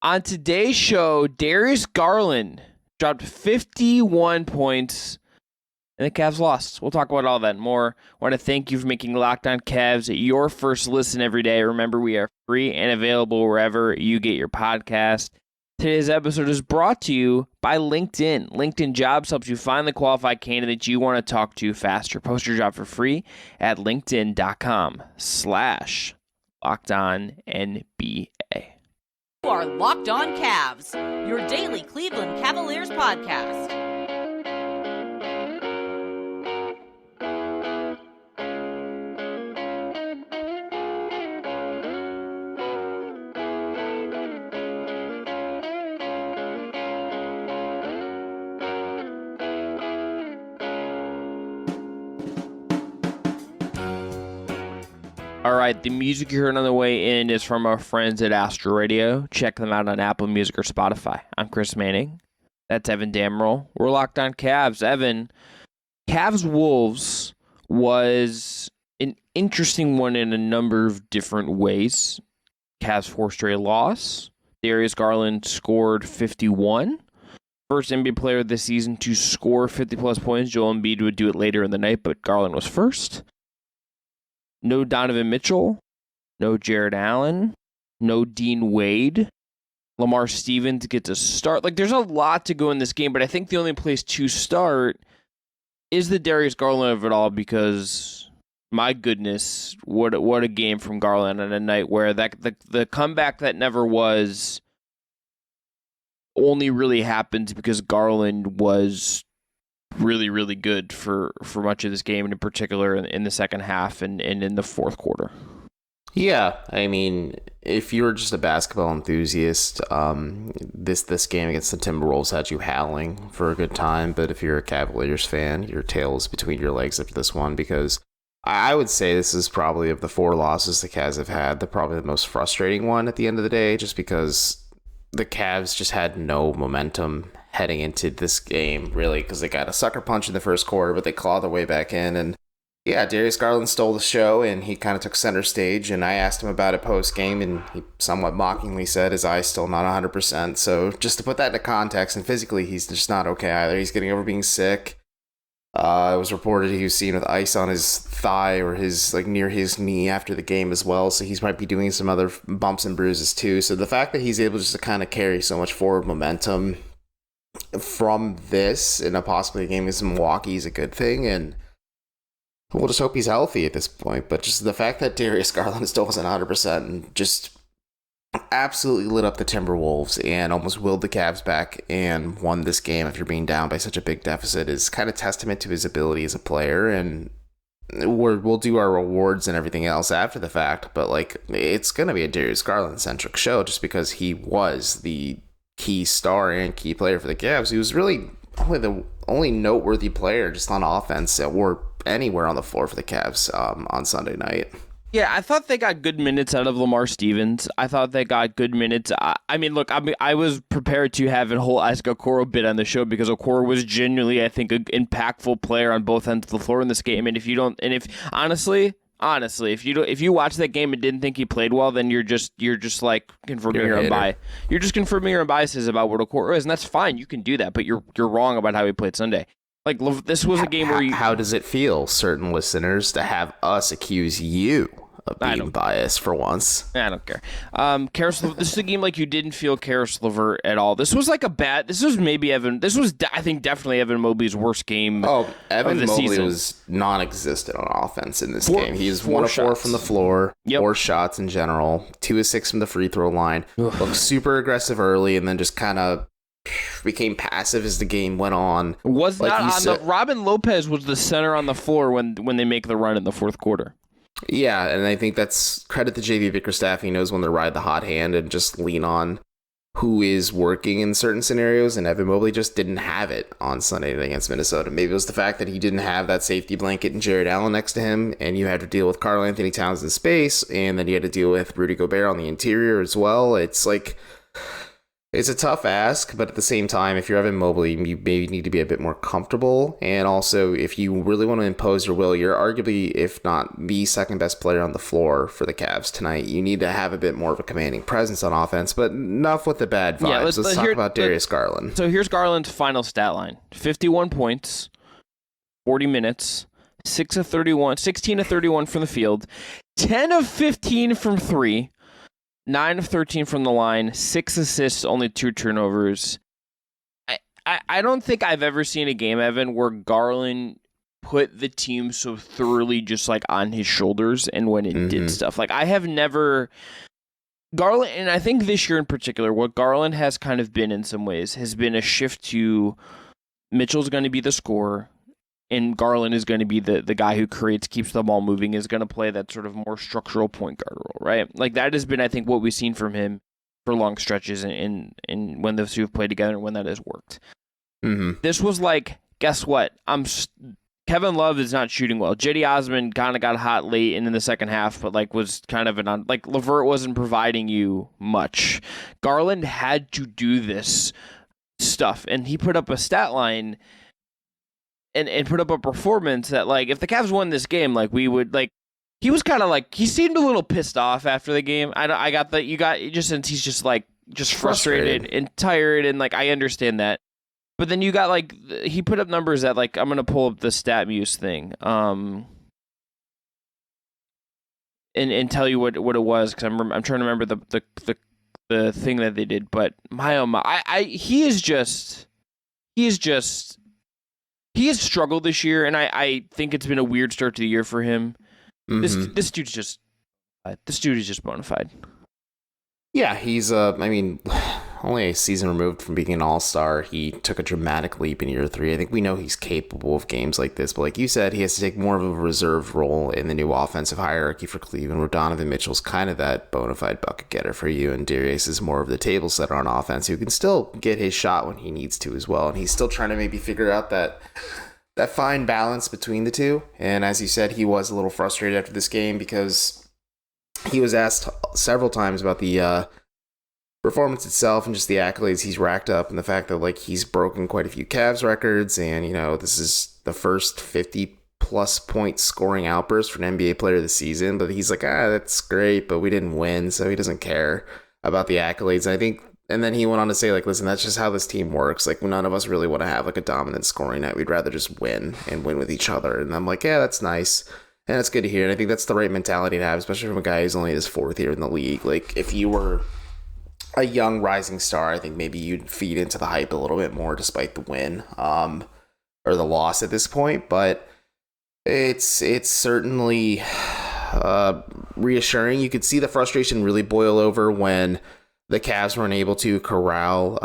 On today's show, Darius Garland dropped 51 points and the Cavs lost. We'll talk about all that and more. I want to thank you for making Locked On Cavs your first listen every day. Remember, we are free and available wherever you get your podcast. Today's episode is brought to you by LinkedIn. LinkedIn Jobs helps you find the qualified candidates you want to talk to faster. Post your job for free at linkedin.com/LockedOnNBA. You are Locked On Cavs, your daily Cleveland Cavaliers podcast. All right, the music you heard on the way in is from our friends at Astro Radio. Check them out on Apple Music or Spotify. I'm Chris Manning. That's Evan Dammarell. We're Locked On Cavs. Evan, Cavs-Wolves was an interesting one in a number of different ways. Cavs' 4th straight loss. Darius Garland scored 51. First NBA player this season to score 50-plus points. Joel Embiid would do it later in the night, but Garland was first. No Donovan Mitchell, no Jared Allen, no Dean Wade. Lamar Stevens gets a start. Like, there's a lot to go in this game, but I think the only place to start is the Darius Garland of it all because, my goodness, what a game from Garland on a night where the comeback that never was only really happens because Garland was really, really good for much of this game, and in particular in the second half and in the fourth quarter. Yeah, I mean, if you're just a basketball enthusiast, this game against the Timberwolves had you howling for a good time. But if you're a Cavaliers fan, your tail is between your legs after this one, because I would say this is probably, of the 4 losses the Cavs have had, probably the most frustrating one at the end of the day, just because the Cavs just had no momentum heading into this game, really, because they got a sucker punch in the first quarter, but they clawed their way back in. And yeah, Darius Garland stole the show, and he kind of took center stage. And I asked him about it post-game, and he somewhat mockingly said his eye's still not 100%. So just to put that into context, and physically, he's just not okay either. He's getting over being sick. It was reported he was seen with ice on his thigh or his near his knee after the game as well. So he might be doing some other bumps and bruises too. So the fact that he's able just to kind of carry so much forward momentum from this in a possibly game against Milwaukee is a good thing, and we'll just hope he's healthy at this point. But just the fact that Darius Garland still wasn't 100% and just absolutely lit up the Timberwolves and almost willed the Cavs back and won this game after being down by such a big deficit is kind of testament to his ability as a player. And we'll do our rewards and everything else after the fact, but it's going to be a Darius Garland centric show just because he was the key star and key player for the Cavs. He was really the only noteworthy player just on offense or anywhere on the floor for the Cavs on Sunday night. Yeah, I thought they got good minutes out of Lamar Stevens. I thought they got good minutes. I was prepared to have a whole Isaac Okoro bit on the show because Okoro was genuinely, I think, an impactful player on both ends of the floor in this game. And honestly, if you watch that game and didn't think he played well, then you're just like confirming your own bias. You're just confirming your own biases about what Okoro is, and that's fine. You can do that, but you're wrong about how he played Sunday. This was a game where you... How does it feel, certain listeners, to have us accuse you of being biased for once? I don't care. This is a game like you didn't feel Karis LeVert at all. This was I think definitely Evan Mobley's worst game. Oh, Evan Mobley season. Was non-existent on offense in this game. He's 1 of 4 from the floor, 4 shots in general, 2 of 6 from the free throw line. Looked super aggressive early and then just kind of became passive as the game went on. Robin Lopez was the center on the floor when they make the run in the fourth quarter. Yeah, and I think that's credit to JV Bickerstaff. He knows when to ride the hot hand and just lean on who is working in certain scenarios, and Evan Mobley just didn't have it on Sunday night against Minnesota. Maybe it was the fact that he didn't have that safety blanket and Jared Allen next to him, and you had to deal with Karl Anthony Towns in space, and then you had to deal with Rudy Gobert on the interior as well. It's It's a tough ask, but at the same time, if you're Evan Mobley, you maybe need to be a bit more comfortable. And also, if you really want to impose your will, you're arguably, if not the second best player on the floor for the Cavs tonight. You need to have a bit more of a commanding presence on offense, but enough with the bad vibes. Let's talk about Darius Garland. So here's Garland's final stat line. 51 points, 40 minutes, 16 of 31 from the field, 10 of 15 from 3, 9 of 13 from the line, 6 assists, only 2 turnovers. I don't think I've ever seen a game, Evan, where Garland put the team so thoroughly just like on his shoulders and when it did stuff. Like I have never... Garland, and I think this year in particular, what Garland has kind of been in some ways has been a shift to Mitchell's going to be the scorer, and Garland is going to be the guy who creates, keeps the ball moving, is going to play that sort of more structural point guard role, right? Like that has been, I think, what we've seen from him for long stretches in when the two have played together and when that has worked. This was like, guess what? Kevin Love is not shooting well. Cedi Osman kind of got hot late and in the second half, but like was kind of like LeVert wasn't providing you much. Garland had to do this stuff, and he put up a stat line and put up a performance that, like, if the Cavs won this game, like, we would, like, he was kind of, like, he seemed a little pissed off after the game. I got that, just since he's just, like, just frustrated and tired, and, like, I understand that. But then you got, like, he put up numbers that, like, I'm going to pull up the StatMuse thing, and tell you what it was, because I'm trying to remember the thing that they did, but my oh my, he has struggled this year, and I think it's been a weird start to the year for him. This dude's just bona fide. Yeah, he's only a season removed from being an all-star. He took a dramatic leap in year 3. I think we know he's capable of games like this, but like you said, he has to take more of a reserve role in the new offensive hierarchy for Cleveland, where Donovan Mitchell's kind of that bona fide bucket getter for you, and Darius is more of the table setter on offense who can still get his shot when he needs to as well, and he's still trying to maybe figure out that fine balance between the two. And as you said, he was a little frustrated after this game because he was asked several times about the performance itself and just the accolades he's racked up, and the fact that, like, he's broken quite a few Cavs records, and, you know, this is the first 50-plus point scoring outburst for an NBA player this season. But he's like, that's great, but we didn't win, so he doesn't care about the accolades. And then he went on to say, like, listen, that's just how this team works. Like, none of us really want to have, like, a dominant scoring night. We'd rather just win and win with each other. And I'm like, yeah, that's nice. And it's good to hear. And I think that's the right mentality to have, especially from a guy who's only his 4th year in the league. Like, if you were a young rising star, I think maybe you'd feed into the hype a little bit more despite the win or the loss at this point. But it's certainly reassuring. You could see the frustration really boil over when the Cavs weren't able to corral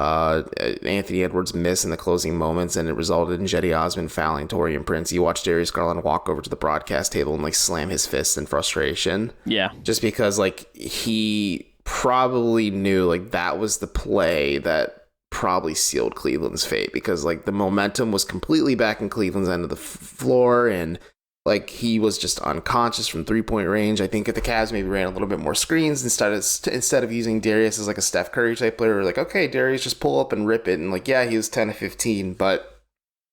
Anthony Edwards' miss in the closing moments, and it resulted in Cedi Osman fouling Taurean Prince. You watch Darius Garland walk over to the broadcast table and, like, slam his fist in frustration. Yeah. Just because, like, he probably knew, like, that was the play that probably sealed Cleveland's fate, because, like, the momentum was completely back in Cleveland's end of the floor, and, like, he was just unconscious from 3-point range. I think if the Cavs maybe ran a little bit more screens instead of using Darius as, like, a Steph Curry type player, we're like, okay, Darius, just pull up and rip it. And, like, yeah, he was 10 to 15, but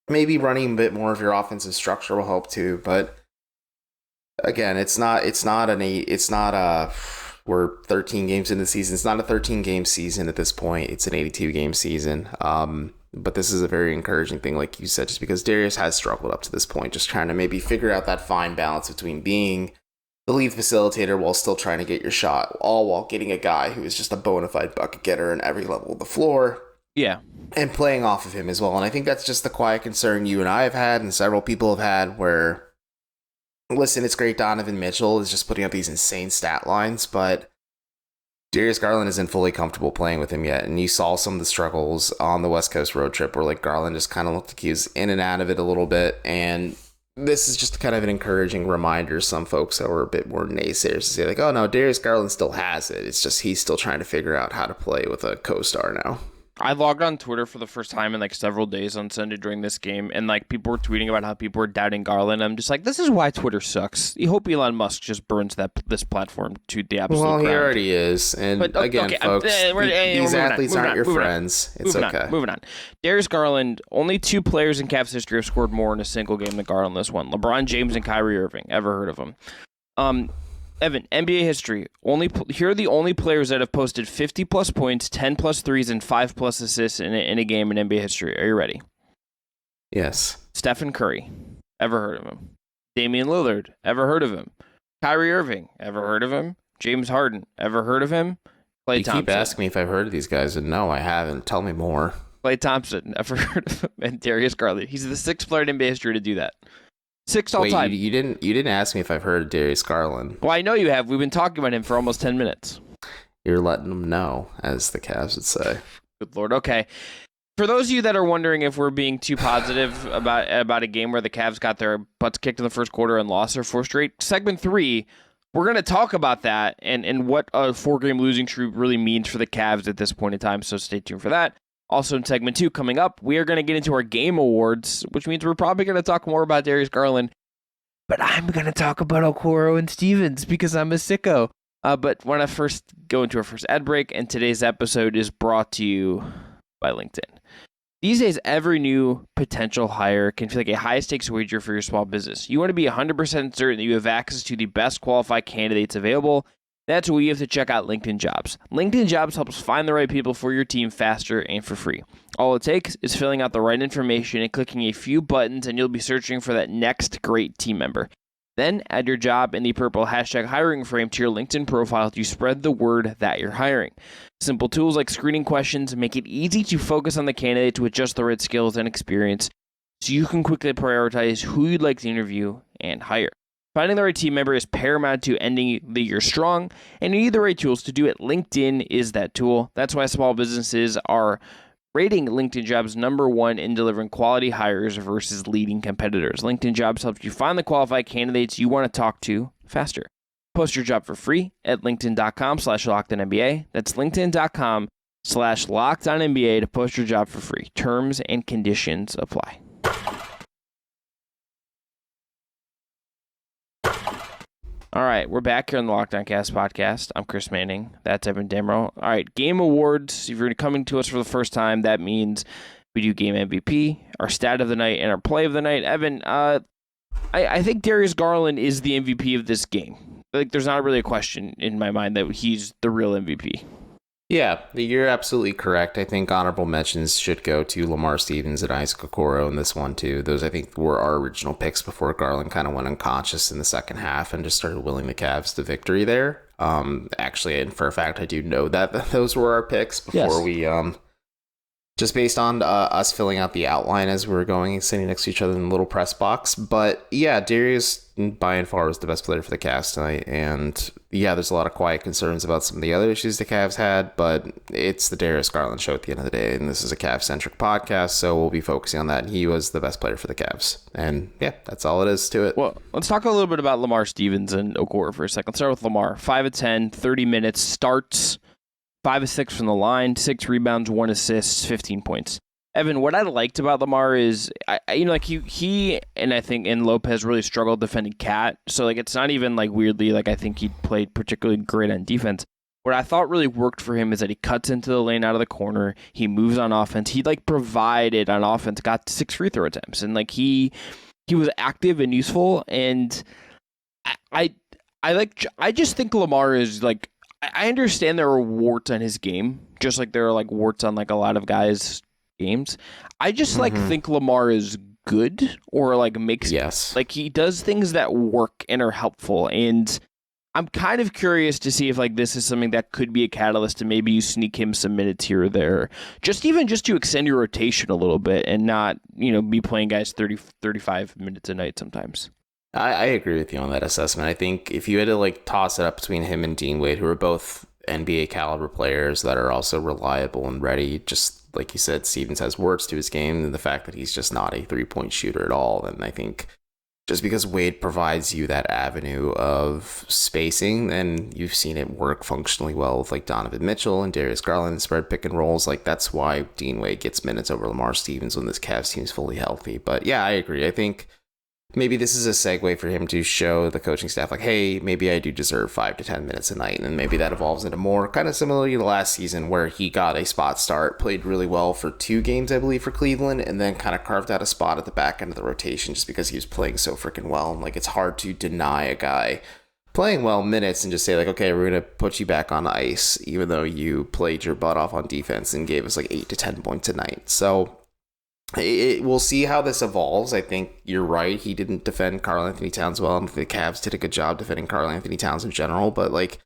maybe running a bit more of your offensive structure will help too. But again, we're 13 games into the season. It's not a 13-game season at this point. It's an 82-game season. But this is a very encouraging thing, like you said, just because Darius has struggled up to this point, just trying to maybe figure out that fine balance between being the lead facilitator while still trying to get your shot, all while getting a guy who is just a bona fide bucket getter in every level of the floor. Yeah. And playing off of him as well. And I think that's just the quiet concern you and I have had, and several people have had, where, listen, it's great Donovan Mitchell is just putting up these insane stat lines, but Darius Garland isn't fully comfortable playing with him yet. And you saw some of the struggles on the West Coast road trip where, like, Garland just kind of looked like he was in and out of it a little bit. And this is just kind of an encouraging reminder to some folks that were a bit more naysayers to say, like, oh no, Darius Garland still has it. It's just he's still trying to figure out how to play with a co-star now. I logged on Twitter for the first time in like several days on Sunday during this game, and like people were tweeting about how people were doubting Garland. I'm just like, this is why Twitter sucks. You hope Elon Musk just burns this platform to the absolute ground. Well, he already is. And but, again, okay, folks, these athletes aren't your friends. It's okay. Moving on. Darius Garland, only 2 players in Cavs history have scored more in a single game than Garland this one. LeBron James and Kyrie Irving. Ever heard of them? Evan, NBA history. Here are the only players that have posted 50-plus points, 10-plus threes, and 5-plus assists in a game in NBA history. Are you ready? Yes. Stephen Curry. Ever heard of him? Damian Lillard. Ever heard of him? Kyrie Irving. Ever heard of him? James Harden. Ever heard of him? Klay Thompson. You keep asking me if I've heard of these guys, and no, I haven't. Tell me more. Klay Thompson. Ever heard of him? And Darius Garland. He's the 6th player in NBA history to do that. 6 all time. You didn't ask me if I've heard of Darius Garland. Well, I know you have. We've been talking about him for almost 10 minutes. You're letting them know, as the Cavs would say. Good Lord. Okay. For those of you that are wondering if we're being too positive about a game where the Cavs got their butts kicked in the first quarter and lost their 4th straight, segment 3, we're going to talk about that and what a 4-game losing streak really means for the Cavs at this point in time, so stay tuned for that. Also in segment 2 coming up, we are going to get into our game awards, which means we're probably going to talk more about Darius Garland. But I'm going to talk about Okoro and Stevens because I'm a sicko. But want to first go into our first ad break, and today's episode is brought to you by LinkedIn. These days, every new potential hire can feel like a high-stakes wager for your small business. You want to be 100% certain that you have access to the best qualified candidates available. That's why you have to check out LinkedIn Jobs. LinkedIn Jobs helps find the right people for your team faster and for free. All it takes is filling out the right information and clicking a few buttons, and you'll be searching for that next great team member. Then add your job in the purple hashtag hiring frame to your LinkedIn profile to spread the word that you're hiring. Simple tools like screening questions make it easy to focus on the candidate with just the right skills and experience, so you can quickly prioritize who you'd like to interview and hire. Finding the right team member is paramount to ending the year strong, and you need the right tools to do it. LinkedIn is that tool. That's why small businesses are rating LinkedIn Jobs #1 in delivering quality hires versus leading competitors. LinkedIn Jobs helps you find the qualified candidates you want to talk to faster. Post your job for free at linkedin.com/LockedOnNBA. That's linkedin.com/LockedOnNBA to post your job for free. Terms and conditions apply. All right, we're back here on the Locked On Cavs podcast. I'm Chris Manning. That's Evan Dammarell. All right, game awards. If you're coming to us for the first time, that means we do game MVP, our stat of the night, and our play of the night. Evan, I think Darius Garland is the MVP of this game. Like, there's not really a question in my mind that he's the real MVP. Yeah, you're absolutely correct. I think honorable mentions should go to Lamar Stevens and Isaac Okoro in this one, too. Those, I think, were our original picks before Garland kind of went unconscious in the second half and just started willing the Cavs to victory there. Actually, and for a fact, I do know that those were our picks before we just based on us filling out the outline as we were going and sitting next to each other in the little press box. But yeah, Darius by and far was the best player for the Cavs tonight. And yeah, there's a lot of quiet concerns about some of the other issues the Cavs had, but it's the Darius Garland show at the end of the day. And this is a Cavs-centric podcast, so we'll be focusing on that. He was the best player for the Cavs. And yeah, that's all it is to it. Well, let's talk a little bit about Lamar Stevens and Okoro for a second. Let's start with Lamar. 5 of 10, 30 minutes, starts. 5 of 6 from the line, 6 rebounds, 1 assist, 15 points. Evan, what I liked about Lamar is, he and I think and Lopez really struggled defending Cat. So like it's not even like weirdly like I think he played particularly great on defense. What I thought really worked for him is that he cuts into the lane out of the corner. He moves on offense. He like provided on offense, got 6 free throw attempts, and like he was active and useful. And I just think Lamar is like. I understand there are warts on his game, just like there are like warts on like a lot of guys' games. I just like think Lamar is good or like makes like he does things that work and are helpful. And I'm kind of curious to see if like this is something that could be a catalyst to maybe you sneak him some minutes here or there, just to extend your rotation a little bit and not, be playing guys 30, 35 minutes a night sometimes. I agree with you on that assessment. I think if you had to like toss it up between him and Dean Wade, who are both NBA caliber players that are also reliable and ready, just like you said, Stevens has warts to his game and the fact that he's just not a 3-point shooter at all. And I think just because Wade provides you that avenue of spacing, and you've seen it work functionally well with like Donovan Mitchell and Darius Garland and spread pick and rolls. Like that's why Dean Wade gets minutes over Lamar Stevens when this Cavs team is fully healthy. But yeah, I agree. I think maybe this is a segue for him to show the coaching staff like, hey, maybe I do deserve 5 to 10 minutes a night. And maybe that evolves into more, kind of similarly to last season where he got a spot start, played really well for 2 games, I believe, for Cleveland, and then kind of carved out a spot at the back end of the rotation just because he was playing so freaking well. And like, it's hard to deny a guy playing well minutes and just say like, okay, we're going to put you back on ice, even though you played your butt off on defense and gave us like 8 to 10 points a night. So we'll see how this evolves. I think you're right. He didn't defend Karl Anthony Towns well. And the Cavs did a good job defending Karl Anthony Towns in general. But like,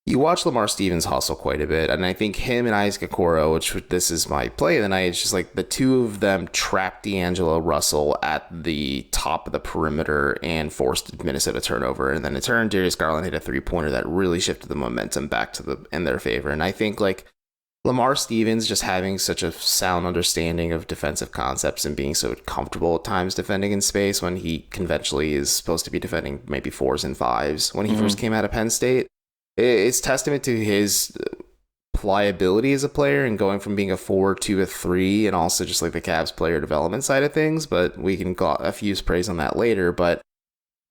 you watch Lamar Stevens hustle quite a bit. And I think him and Isaac Okoro, which this is my play of the night, it's just like the two of them trapped D'Angelo Russell at the top of the perimeter and forced Minnesota turnover. And then in turn, Darius Garland hit a 3-pointer that really shifted the momentum back to in their favor. And I think like Lamar Stevens just having such a sound understanding of defensive concepts and being so comfortable at times defending in space when he conventionally is supposed to be defending maybe 4s and 5s when he first came out of Penn State. It's testament to his pliability as a player and going from being a 4 to a 3 and also just like the Cavs player development side of things. But we can got a few praise on that later. But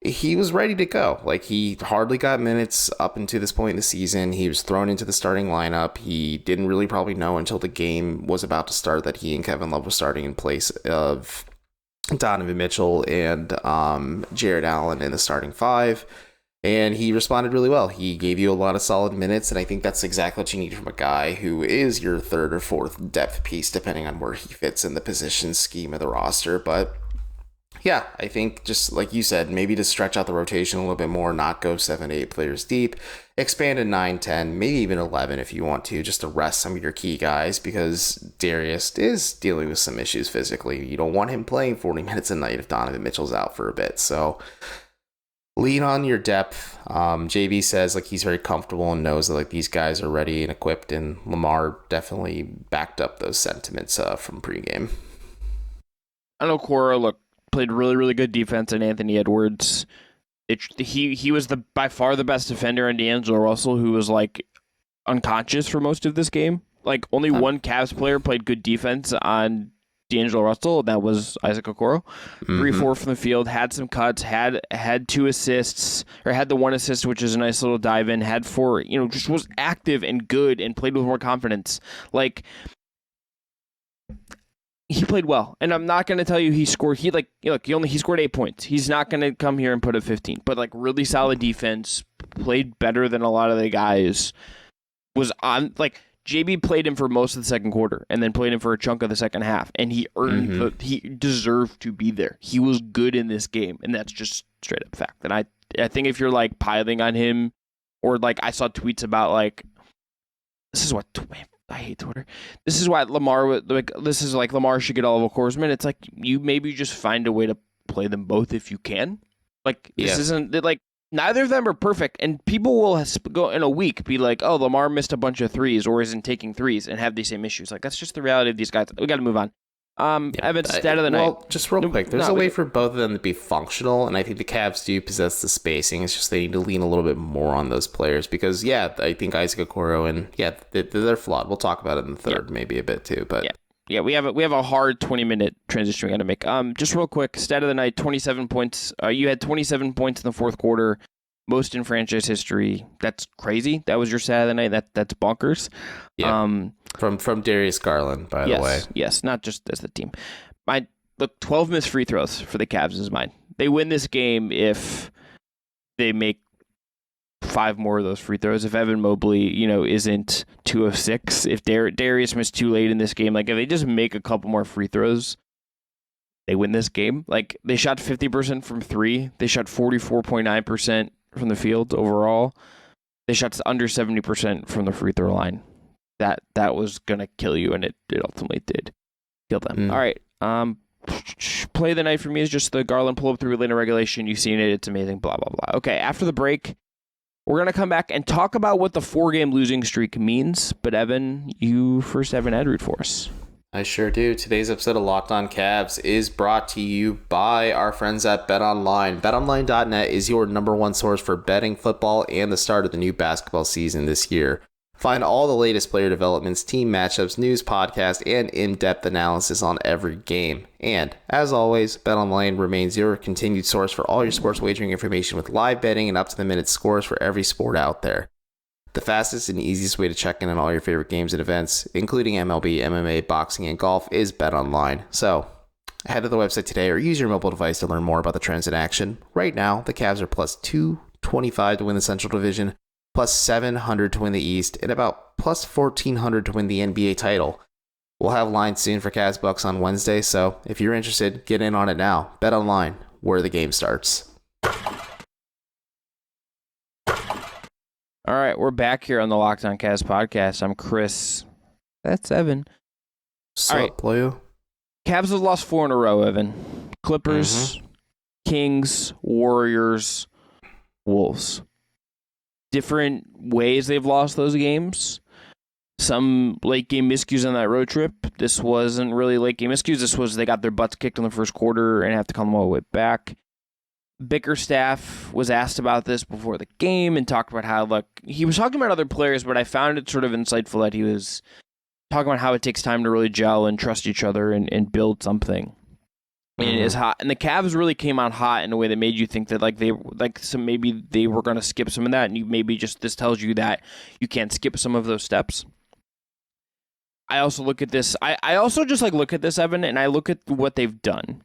he was ready to go. Like, he hardly got minutes up until this point in the season. He was thrown into the starting lineup. He didn't really probably know until the game was about to start that he and Kevin Love were starting in place of Donovan Mitchell and Jared Allen in the starting 5. And he responded really well. He gave you a lot of solid minutes, and I think that's exactly what you need from a guy who is your 3rd or 4th depth piece, depending on where he fits in the position scheme of the roster. But yeah, I think just like you said, maybe to stretch out the rotation a little bit more, not go 7 to 8 players deep, expand to 9, 10, maybe even 11 if you want to, just to rest some of your key guys, because Darius is dealing with some issues physically. You don't want him playing 40 minutes a night if Donovan Mitchell's out for a bit. So lean on your depth. JB says like he's very comfortable and knows that like these guys are ready and equipped, and Lamar definitely backed up those sentiments from pregame. I know Cora played really, really good defense, and Anthony Edwards. He was by far the best defender on D'Angelo Russell, who was like unconscious for most of this game. Like only one Cavs player played good defense on D'Angelo Russell, and that was Isaac Okoro. 3-4 from the field, had some cuts, had 2 assists, or had the 1 assist, which is a nice little dive in, had 4, just was active and good and played with more confidence. Like, he played well, and I'm not going to tell you he scored. He scored 8 points. He's not going to come here and put up 15, but like really solid defense, played better than a lot of the guys. Was on like JB played him for most of the second quarter, and then played him for a chunk of the second half, and he earned he deserved to be there. He was good in this game, and that's just straight up fact. And I think if you're like piling on him, or like I saw tweets about like this is what. I hate Twitter. This is why Lamar Lamar should get all of Okoro's minutes. Like, you maybe just find a way to play them both if you can. Like, this isn't like neither of them are perfect, and people will go in a week be like, "Oh, Lamar missed a bunch of threes or isn't taking threes," and have these same issues. Like, that's just the reality of these guys. We got to move on. Evan, stat of the night. Well, just real quick, there's a way for both of them to be functional, and I think the Cavs do possess the spacing. It's just they need to lean a little bit more on those players because, I think Isaac Okoro and they're flawed. We'll talk about it in the third, maybe a bit too, but yeah, we have a hard 20-minute transition we got to make. Just real quick, stat of the night: 27 points. You had 27 points in the fourth quarter. Most in franchise history. That's crazy. That was your stat of the night. That's bonkers. Yeah. From Darius Garland, by the way. Yes, not just as the team. 12 missed free throws for the Cavs is mine. They win this game if they make 5 more of those free throws. If Evan Mobley, isn't 2 of 6. If Darius missed too late in this game, like if they just make a couple more free throws, they win this game. Like they shot 50% from 3. They shot 44.9% from the field overall. They shot under 70% from the free throw line. That was gonna kill you, and it ultimately did kill them. All right. Play of the night for me is just the Garland pull up through Atlanta regulation. You've seen it. It's amazing. Blah blah blah. Okay. After the break, we're gonna come back and talk about what the 4-game losing streak means. But Evan, you first have an ad read for us. I sure do. Today's episode of Locked On Cavs is brought to you by our friends at BetOnline. BetOnline.net is your number one source for betting football and the start of the new basketball season this year. Find all the latest player developments, team matchups, news, podcast, and in-depth analysis on every game. And, as always, BetOnline remains your continued source for all your sports wagering information with live betting and up-to-the-minute scores for every sport out there. The fastest and easiest way to check in on all your favorite games and events, including MLB, MMA, boxing, and golf, is BetOnline. So, head to the website today or use your mobile device to learn more about the trends in action. Right now, the Cavs are plus 225 to win the Central Division, plus 700 to win the East, and about plus 1,400 to win the NBA title. We'll have lines soon for Cavs Bucks on Wednesday, so if you're interested, get in on it now. BetOnline, where the game starts. All right, we're back here on the Locked On Cavs podcast. I'm Chris. That's Evan. Sup, right, playa? Cavs have lost 4 in a row, Evan. Clippers, Kings, Warriors, Wolves. Different ways they've lost those games. Some late game miscues on that road trip. This wasn't really late game miscues. This was they got their butts kicked in the first quarter and have to come all the way back. Bickerstaff was asked about this before the game and talked about how, he was talking about other players, but I found it sort of insightful that he was talking about how it takes time to really gel and trust each other and build something. And it is hot. And the Cavs really came out hot in a way that made you think that maybe they were going to skip some of that, and this tells you that you can't skip some of those steps. I also look at this. I also just look at this, Evan, and I look at what they've done.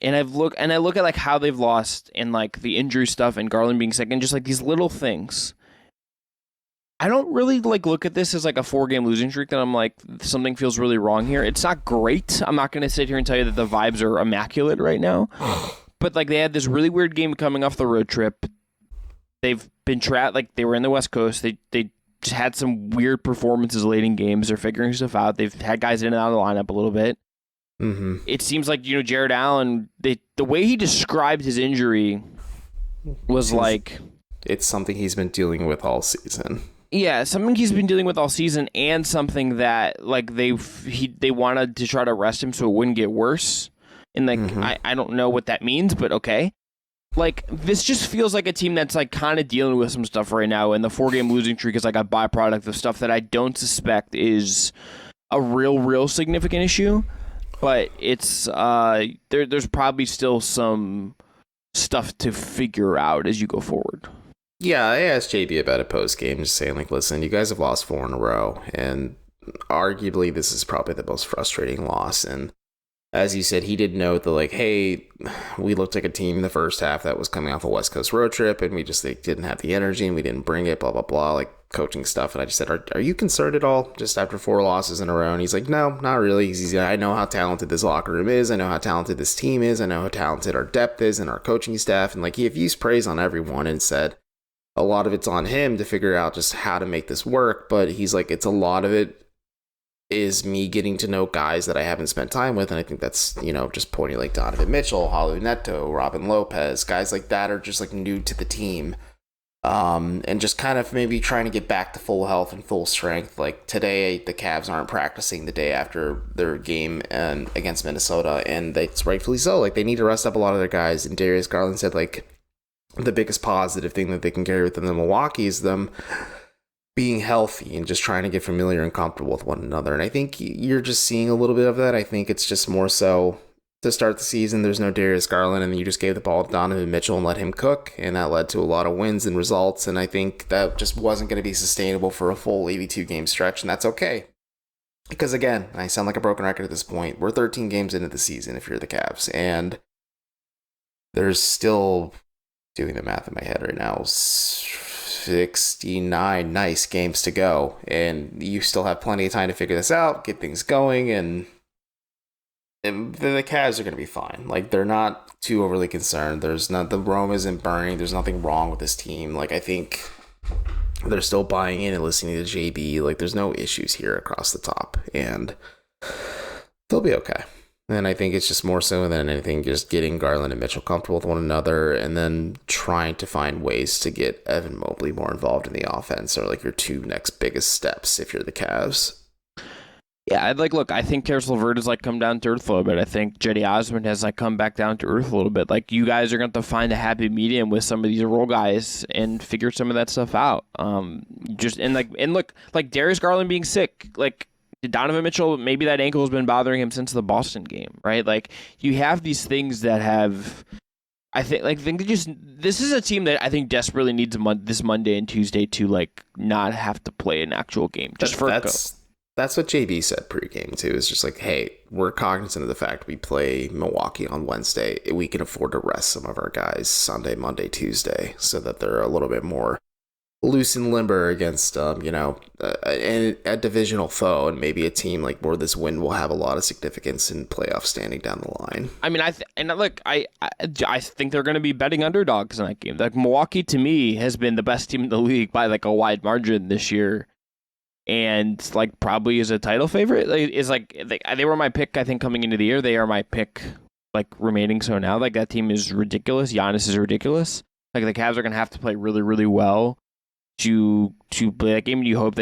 And I look at how they've lost and the injury stuff and Garland being sick and just these little things. I don't really look at this as a 4-game losing streak that I'm something feels really wrong here. It's not great. I'm not going to sit here and tell you that the vibes are immaculate right now. But they had this really weird game coming off the road trip. They've been trapped. They were in the West Coast. They just had some weird performances late in games. They're figuring stuff out. They've had guys in and out of the lineup a little bit. Mm-hmm. It seems like, Jared Allen, the way he described his injury was it's something he's been dealing with all season. Yeah, something he's been dealing with all season, and something that they wanted to try to rest him so it wouldn't get worse. And I don't know what that means, but okay. This just feels like a team that's kind of dealing with some stuff right now, and the 4-game losing streak is a byproduct of stuff that I don't suspect is a real significant issue. But it's there's probably still some stuff to figure out as you go forward. Yeah, I asked JB about it post-game, just saying, listen, you guys have lost 4 in a row, and arguably this is probably the most frustrating loss. And as you said, he did note that, hey, we looked like a team in the first half that was coming off a West Coast road trip, and we just didn't have the energy, and we didn't bring it, blah, blah, blah, coaching stuff. And I just said, are you concerned at all just after 4 losses in a row? And he's like, no, not really. He's I know how talented this locker room is. I know how talented this team is. I know how talented our depth is and our coaching staff. And he used praise on everyone and said a lot of it's on him to figure out just how to make this work. But he's it's a lot of it is me getting to know guys that I haven't spent time with. And I think that's, just pointing Donovan Mitchell, Halu Neto, Robin Lopez, guys like that are just new to the team. And just kind of maybe trying to get back to full health and full strength. Today, the Cavs aren't practicing the day after their game against Minnesota, and that's rightfully so. They need to rest up a lot of their guys. And Darius Garland said, the biggest positive thing that they can carry within the Milwaukee is them being healthy and just trying to get familiar and comfortable with one another. And I think you're just seeing a little bit of that. I think it's just more so to start the season, there's no Darius Garland, and you just gave the ball to Donovan Mitchell and let him cook, and that led to a lot of wins and results, and I think that just wasn't going to be sustainable for a full 82-game stretch, and that's okay. Because again, I sound like a broken record at this point, we're 13 games into the season if you're the Cavs, and there's still, doing the math in my head right now, 69 nice games to go, and you still have plenty of time to figure this out, get things going, and the Cavs are going to be fine. They're not too overly concerned. The Rome isn't burning. There's nothing wrong with this team. I think they're still buying in and listening to JB. There's no issues here across the top, and they'll be okay. And I think it's just more so than anything, just getting Garland and Mitchell comfortable with one another, and then trying to find ways to get Evan Mobley more involved in the offense, or your 2 next biggest steps if you're the Cavs. Yeah, I think Karis LeVert has come down to earth a little bit. I think Jetty Osman has come back down to earth a little bit. You guys are going to have to find a happy medium with some of these role guys and figure some of that stuff out. Darius Garland being sick, Donovan Mitchell, maybe that ankle has been bothering him since the Boston game, right? You have these things that have, this is a team that I think desperately needs this Monday and Tuesday to not have to play an actual game That's what JB said pregame too. Is just hey, we're cognizant of the fact we play Milwaukee on Wednesday. We can afford to rest some of our guys Sunday, Monday, Tuesday, so that they're a little bit more loose and limber against a divisional foe, and maybe a team where this win will have a lot of significance in playoff standing down the line. I mean, I think they're going to be betting underdogs in that game. Milwaukee to me has been the best team in the league by a wide margin this year. And probably is a title favorite. They were my pick. I think coming into the year, they are my pick. Remaining so now, that team is ridiculous. Giannis is ridiculous. The Cavs are gonna have to play really, really well to play that game. And you hope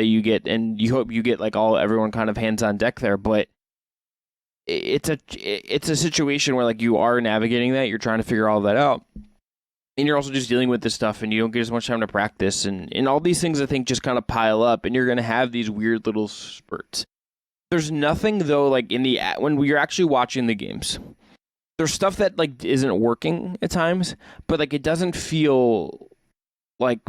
you get everyone kind of hands on deck there. But it's a situation where you are navigating that. You're trying to figure all that out. And you're also just dealing with this stuff, and you don't get as much time to practice. And all these things, I think, just kind of pile up, and you're going to have these weird little spurts. There's nothing, though, when you're actually watching the games, there's stuff that, isn't working at times, but, it doesn't feel,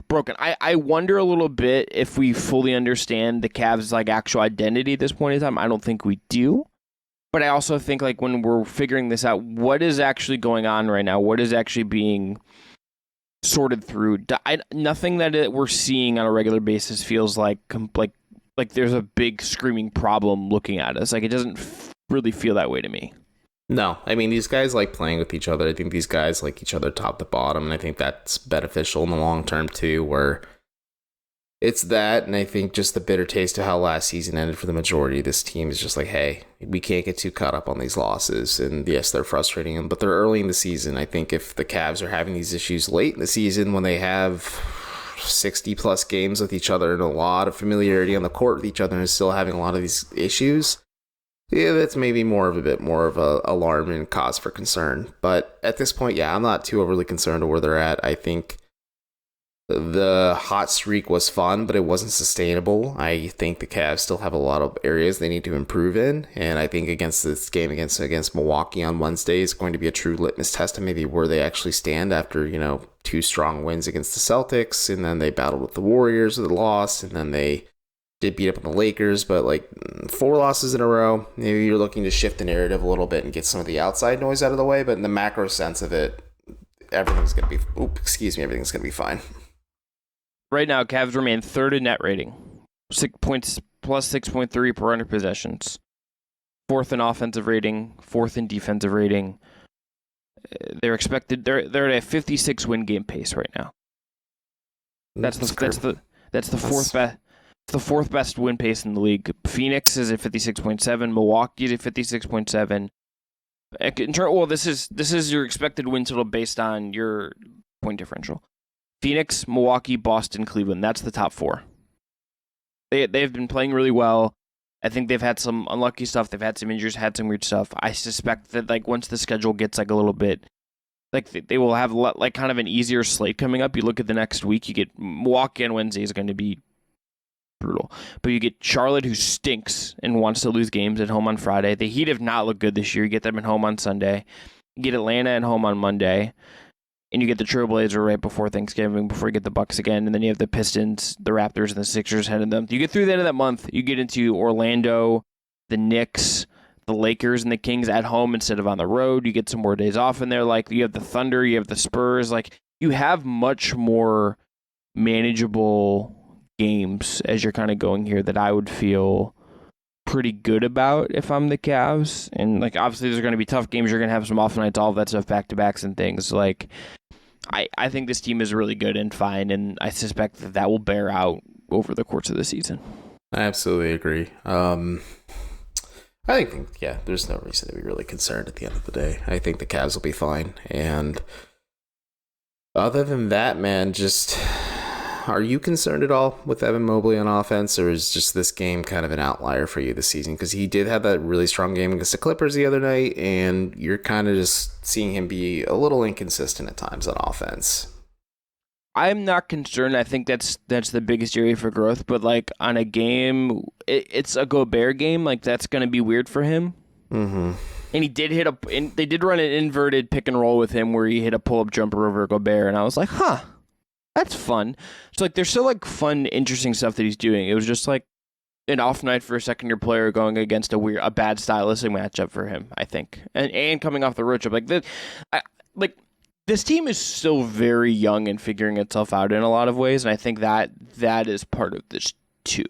broken. I wonder a little bit if we fully understand the Cavs' actual identity at this point in time. I don't think we do. But I also think, when we're figuring this out, what is actually going on right now? What is actually being sorted through? Nothing that we're seeing on a regular basis feels like there's a big screaming problem looking at us. It doesn't really feel that way to me. No, I mean, these guys like playing with each other. I think these guys like each other top to bottom, and I think that's beneficial in the long term too, where it's that, and I think just the bitter taste of how last season ended for the majority of this team is just hey, we can't get too caught up on these losses. And yes, they're frustrating, but they're early in the season. I think if the Cavs are having these issues late in the season when they have 60-plus games with each other and a lot of familiarity on the court with each other and still having a lot of these issues, yeah, that's maybe a bit more of a alarm and cause for concern. But at this point, yeah, I'm not too overly concerned with where they're at. I think the hot streak was fun, but it wasn't sustainable. I think the Cavs still have a lot of areas they need to improve in, and I think against this game against Milwaukee on Wednesday is going to be a true litmus test of maybe where they actually stand after, 2 strong wins against the Celtics, and then they battled with the Warriors that lost, and then they did beat up on the Lakers, but 4 losses in a row. Maybe you're looking to shift the narrative a little bit and get some of the outside noise out of the way, but in the macro sense of it, everything's going to be fine. Right now, Cavs remain third in net rating, 6 points plus 6.3 per 100 possessions. Fourth in offensive rating, fourth in defensive rating. They're expected. They're at a 56 win game pace right now. That's the fourth best. It's the fourth best win pace in the league. Phoenix is at 56.7. Milwaukee is at 56.7. This is your expected win total based on your point differential. Phoenix, Milwaukee, Boston, Cleveland. That's the top 4. They've been playing really well. I think they've had some unlucky stuff. They've had some injuries, had some weird stuff. I suspect that once the schedule gets a little bit, they will have kind of an easier slate coming up. You look at the next week, you get Milwaukee on Wednesday is going to be brutal. But you get Charlotte, who stinks and wants to lose games, at home on Friday. The Heat have not looked good this year. You get them at home on Sunday. You get Atlanta at home on Monday. And you get the Trailblazers right before Thanksgiving, before you get the Bucks again. And then you have the Pistons, the Raptors, and the Sixers ahead of them. You get through the end of that month, you get into Orlando, the Knicks, the Lakers, and the Kings at home instead of on the road. You get some more days off in there. You have the Thunder, you have the Spurs. You have much more manageable games as you're kind of going here that I would feel pretty good about if I'm the Cavs. And obviously there's going to be tough games. You're going to have some off nights, all of that stuff, back-to-backs and things. I think this team is really good and fine, and I suspect that will bear out over the course of the season. I absolutely agree. I think, there's no reason to be really concerned at the end of the day. I think the Cavs will be fine. And other than that, man, just are you concerned at all with Evan Mobley on offense, or is just this game kind of an outlier for you this season? Because he did have that really strong game against the Clippers the other night, and you're kind of just seeing him be a little inconsistent at times on offense. I'm not concerned. I think that's the biggest area for growth. But like on a game, it's a Gobert game. Like that's going to be weird for him. Mm-hmm. And he did they did run an inverted pick and roll with him where he hit a pull up jumper over Gobert, and I was like, huh. That's fun. So, like, there's still, like, fun, interesting stuff that he's doing. It was just, like, an off night for a second-year player going against a bad stylistic matchup for him, I think. And coming off the road trip. This team is still very young and figuring itself out in a lot of ways, and I think that is part of this, too.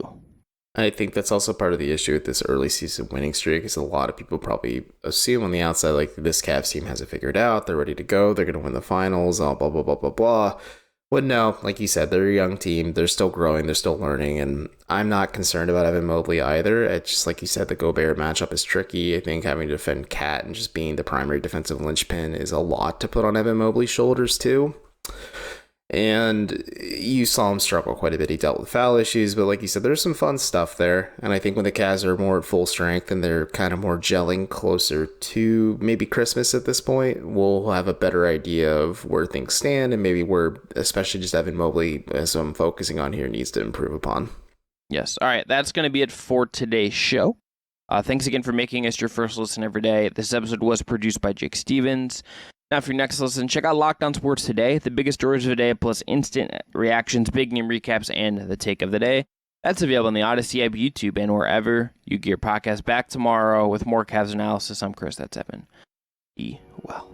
I think that's also part of the issue with this early season winning streak is a lot of people probably assume on the outside, like, this Cavs team has it figured out. They're ready to go. They're going to win the finals, blah, blah, blah, blah, blah. Well, no, like you said, they're a young team. They're still growing. They're still learning. And I'm not concerned about Evan Mobley either. It's just like you said, the Gobert matchup is tricky. I think having to defend Cat and just being the primary defensive linchpin is a lot to put on Evan Mobley's shoulders, too. And you saw him struggle quite a bit. He dealt with foul issues, but like you said, there's some fun stuff there. And I think when the Cavs are more at full strength and they're kind of more gelling closer to maybe Christmas at this point, we'll have a better idea of where things stand and maybe where, especially just Evan Mobley, as I'm focusing on here, needs to improve upon. Yes. All right. That's going to be it for today's show. Thanks again for making us your first listen every day. This episode was produced by Jake Stevens. Now, for your next listen, check out Locked On Sports Today, the biggest stories of the day, plus instant reactions, big game recaps, and the take of the day. That's available on the Odyssey app, YouTube, and wherever you get your podcast. Back tomorrow with more Cavs analysis. I'm Chris. That's Evan. Be well.